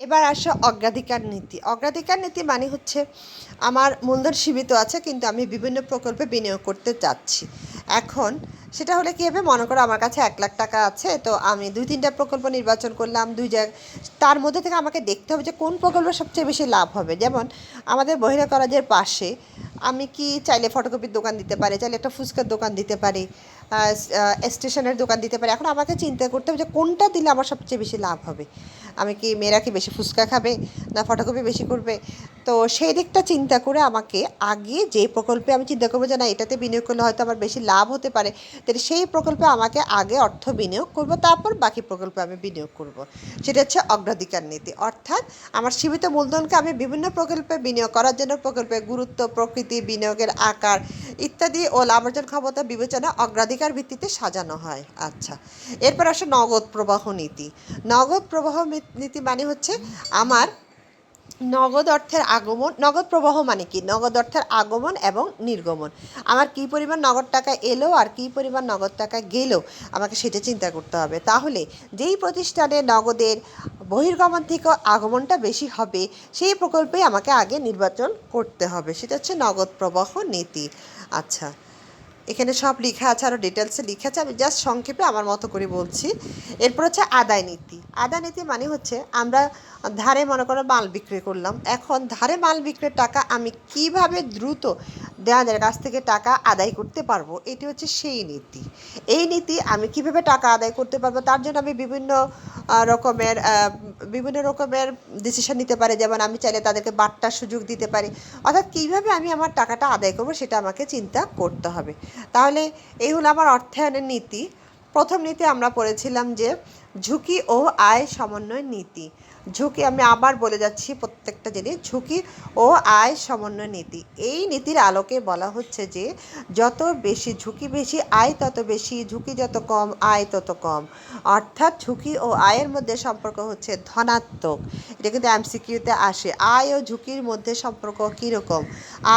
এবার আসো অগ্রাধিকার নীতি। অগ্রাধিকার নীতি মানে হচ্ছে আমার মূলধন সীমিত আছে, কিন্তু আমি বিভিন্ন প্রকল্পে বিনিয়োগ করতে চাচ্ছি। এখন সেটা হলে কী হবে, মনে করো আমার কাছে 1,00,000 টাকা আছে, তো আমি 2-3টা প্রকল্প নির্বাচন করলাম, তার মধ্যে থেকে আমাকে দেখতে হবে যে কোন প্রকল্পে সবচেয়ে বেশি লাভ হবে। যেমন আমাদের বহিরা কলেজের পাশে আমি কি চাইলে ফটোকপির দোকান দিতে পারি, চাইলে একটা ফুচকার দোকান দিতে পারি, স্টেশনের দোকান দিতে পারি। এখন আমাকে চিন্তা করতে হবে যে কোনটা দিলে আমার সবচেয়ে বেশি লাভ হবে। আমি কি, মেয়েরা কি বেশি ফুচকা খাবে না ফটোকপি বেশি করবে? তো সেই দিকটা চিন্তা করে আমাকে আগে যে প্রকল্পে আমি চিন্তা করবো যে না এটাতে বিনিয়োগ করলে হয়তো আমার বেশি লাভ হতে পারে, তাহলে সেই প্রকল্পে আমাকে আগে অর্থ বিনিয়োগ করব, তারপর বাকি প্রকল্পে আমি বিনিয়োগ করব। সেটা হচ্ছে অগ্রাধিকার নীতি। অর্থাৎ আমার সীমিত মূলধনকে আমি বিভিন্ন প্রকল্পে বিনিয়োগ করার জন্য প্রকল্পের গুরুত্ব, প্রকৃতি, বিনিয়োগের আকার ইত্যাদি ও লাভ অর্জন ক্ষমতা বিবেচনা অগ্রাধিকার ভিত্তিতে সাজানো হয়। আচ্ছা, এরপর আসে নগদ প্রবাহ নীতি। নগদ প্রবাহ নীতি মানে হচ্ছে আমার নগদ অর্থের আগমন। নগদ প্রবাহ মানে কি? নগদ অর্থের আগমন এবং নির্গমন। আমার কী পরিমাণ নগদ টাকা এলো আর কী পরিমাণ নগদ টাকা গেল, আমাকে সেটা চিন্তা করতে হবে। তাহলে যেই প্রতিষ্ঠানে নগদের বহির্গমন থেকে আগমনটা বেশি হবে, সেই প্রকল্পেই আমাকে আগে নির্বাচন করতে হবে। সেটা হচ্ছে নগদ প্রবাহ নীতি। আচ্ছা, এখানে সব লেখা আছে, আরও ডিটেলসে লেখা আছে, আমি জাস্ট সংক্ষেপে আমার মতো করে বলছি। এরপর হচ্ছে আদায় নীতি। আদায় নীতি মানে হচ্ছে আমরা ধারে মনে করো মাল বিক্রি করলাম। এখন ধারে মাল বিক্রির টাকা আমি কিভাবে দ্রুত দেওয়াদের কাছ থেকে টাকা আদায় করতে পারবো, এটি হচ্ছে সেই নীতি। এই নীতি আমি কিভাবে টাকা আদায় করতে পারবো, তার জন্য আমি বিভিন্ন রকমের ডিসিশন নিতে পারি। যেমন আমি চাইলে তাদেরকে বাট্টার সুযোগ দিতে পারি। অর্থাৎ কীভাবে আমি আমার টাকাটা আদায় করবো সেটা আমাকে চিন্তা করতে হবে। তাহলে এই হলো আমার অর্থায়নের নীতি। প্রথম নীতি আমরা পড়েছিলাম যে ঝুঁকি ও আয় সমন্বয় নীতি। ঝুঁকি, আমি আবার বলে যাচ্ছি প্রত্যেকটা জিনিস, ঝুঁকি ও আয় সমন্বয় নীতি। এই নীতির আলোকে বলা হচ্ছে যে যত বেশি ঝুঁকি বেশি, আয় তত বেশি, ঝুঁকি যত কম আয় তত কম। অর্থাৎ ঝুঁকি ও আয়ের মধ্যে সম্পর্ক হচ্ছে ধনাত্মক। এটা কিন্তু এমসিকিউতে আসে। আয় ও ঝুঁকির মধ্যে সম্পর্ক কীরকম?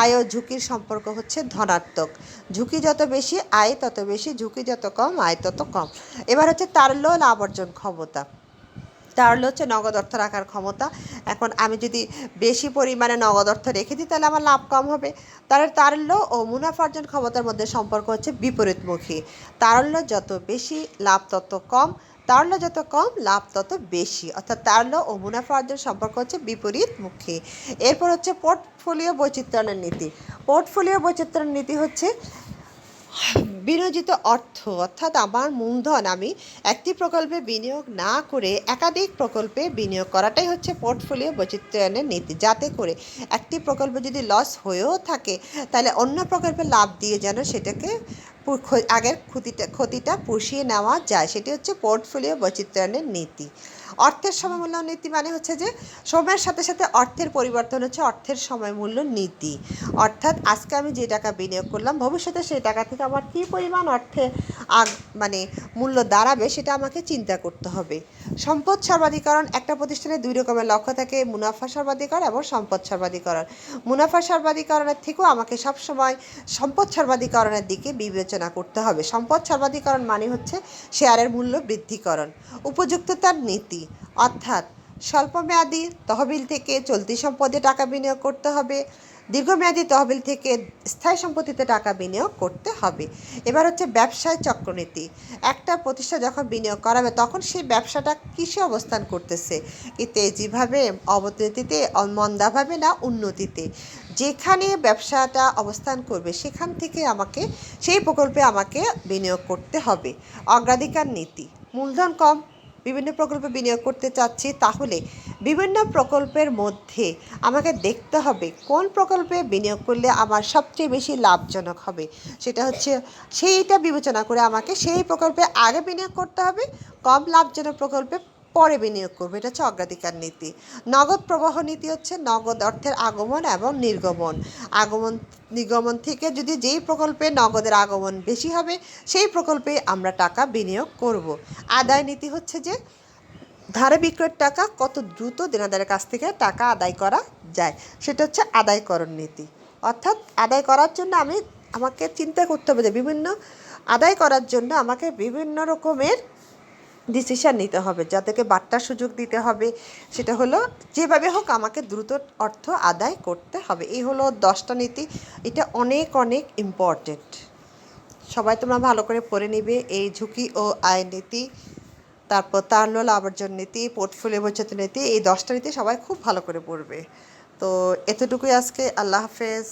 আয় ও ঝুঁকির সম্পর্ক হচ্ছে ধনাত্মক। ঝুঁকি যত বেশি আয় তত বেশি, ঝুঁকি যত কম আয় তত কম। এবার হচ্ছে তারল্য লাভ অর্জন ক্ষমতা। তাহলে হচ্ছে নগদ অর্থ রাখার ক্ষমতা। এখন আমি যদি বেশি পরিমাণে নগদ অর্থ রেখে দিই তাহলে আমার লাভ কম হবে। তাহলে তারল্য ও মুনাফা অর্জন ক্ষমতার মধ্যে সম্পর্ক হচ্ছে বিপরীতমুখী। তারল্য যত বেশি লাভ তত কম, তারল্য যত কম লাভ তত বেশি। অর্থাৎ তারল্য ও মুনাফা অর্জন সম্পর্ক হচ্ছে বিপরীতমুখী। এরপর হচ্ছে পোর্টফোলিও বৈচিত্র্যায়নের নীতি। পোর্টফোলিও বৈচিত্র্যায়ন নীতি হচ্ছে বিনিয়োজিত অর্থ, অর্থাৎ আমার মূলধন আমি একটি প্রকল্পে বিনিয়োগ না করে একাধিক প্রকল্পে বিনিয়োগ করাটাই হচ্ছে পোর্টফোলিও বৈচিত্র্যায়নের নীতি। যাতে করে একটি প্রকল্প যদি লস হয়েও থাকে, তাহলে অন্য প্রকল্পে লাভ দিয়ে যেন সেটাকে আগের ক্ষতিটা পুষিয়ে নেওয়া যায়। সেটি হচ্ছে পোর্টফোলিও বৈচিত্র্যায়নের নীতি। অর্থের সময়মূল্য নীতি মানে হচ্ছে যে সময়ের সাথে সাথে অর্থের পরিবর্তন হচ্ছে অর্থের সময়মূল্য নীতি। অর্থাৎ আজকে আমি যে টাকা বিনিয়োগ করলাম, ভবিষ্যতে সেই টাকা থেকে আমার কী পরিমাণ অর্থে মূল্য দাঁড়াবে সেটা আমাকে চিন্তা করতে হবে। সম্পদ সর্বাধিকরণ। একটা প্রতিষ্ঠানে দুই রকমের লক্ষ্য থাকে, মুনাফা সর্বাধিকরণ এবং সম্পদ সর্বাধিকরণ। মুনাফা সর্বাধিকরণের থেকেও আমাকে সবসময় সম্পদ সর্বাধিকরণের দিকে বিবেচনা করতে হবে। সম্পদ সর্বাধিকরণ মানে হচ্ছে শেয়ারের মূল্য বৃদ্ধিকরণ। উপযুক্ততার নীতি, অর্থাৎ স্বল্পমেয়াদী তহবিল থেকে চলতি সম্পদে টাকা বিনিয়োগ করতে হবে, দীর্ঘমেয়াদী তহবিল থেকে স্থায়ী সম্পত্তিতে টাকা বিনিয়োগ করতে হবে। এবার হচ্ছে ব্যবসায় চক্রনীতি। একটা প্রতিষ্ঠান যখন বিনিয়োগ করাবে তখন সেই ব্যবসাটা কিসে অবস্থান করতেছে, কি তেজিভাবে, অবনতিতে, মন্দাভাবে না উন্নতিতে। যেখানে ব্যবসাটা অবস্থান করবে সেখান থেকে আমাকে সেই প্রকল্পে আমাকে বিনিয়োগ করতে হবে। অগ্রাধিকার নীতি। মূলধন কম, বিভিন্ন প্রকল্পে বিনিয়োগ করতে চাচ্ছি, তাহলে বিভিন্ন প্রকল্পের মধ্যে আমাকে দেখতে হবে কোন প্রকল্পে বিনিয়োগ করলে আমার সবচেয়ে বেশি লাভজনক হবে। সেটা হচ্ছে সেইটা বিবেচনা করে আমাকে সেই প্রকল্পে আগে বিনিয়োগ করতে হবে, কম লাভজনক প্রকল্পে পরে বিনিয়োগ করবো। এটা হচ্ছে অগ্রাধিকার নীতি। নগদ প্রবাহ নীতি হচ্ছে নগদ অর্থের আগমন এবং নির্গমন। নির্গমন থেকে যদি যেই প্রকল্পে নগদের আগমন বেশি হবে সেই প্রকল্পে আমরা টাকা বিনিয়োগ করব। আদায় নীতি হচ্ছে যে ধারে বিক্রয়ের টাকা কত দ্রুত দেনাদারের কাছ থেকে টাকা আদায় করা যায়, সেটা হচ্ছে আদায়করণ নীতি। অর্থাৎ আদায় করার জন্য আমাকে চিন্তা করতে হবে যে আদায় করার জন্য আমাকে বিভিন্ন রকমের ডিসিশান নিতে হবে, যাদেরকে বাট্টার সুযোগ দিতে হবে সেটা হলো যেভাবে হোক আমাকে দ্রুত অর্থ আদায় করতে হবে। এই হলো 10টা নীতি। এটা অনেক অনেক ইম্পর্টেন্ট। সবাই তোমরা ভালো করে পড়ে নিবে এই ঝুঁকি ও আয় নীতি, তারপর তারল্য লাভ অর্জন নীতি, পোর্টফোলিও বচত নীতি, এই 10টা নীতি সবাই খুব ভালো করে পড়বে। তো এতটুকুই আজকে। আল্লাহ হাফেজ।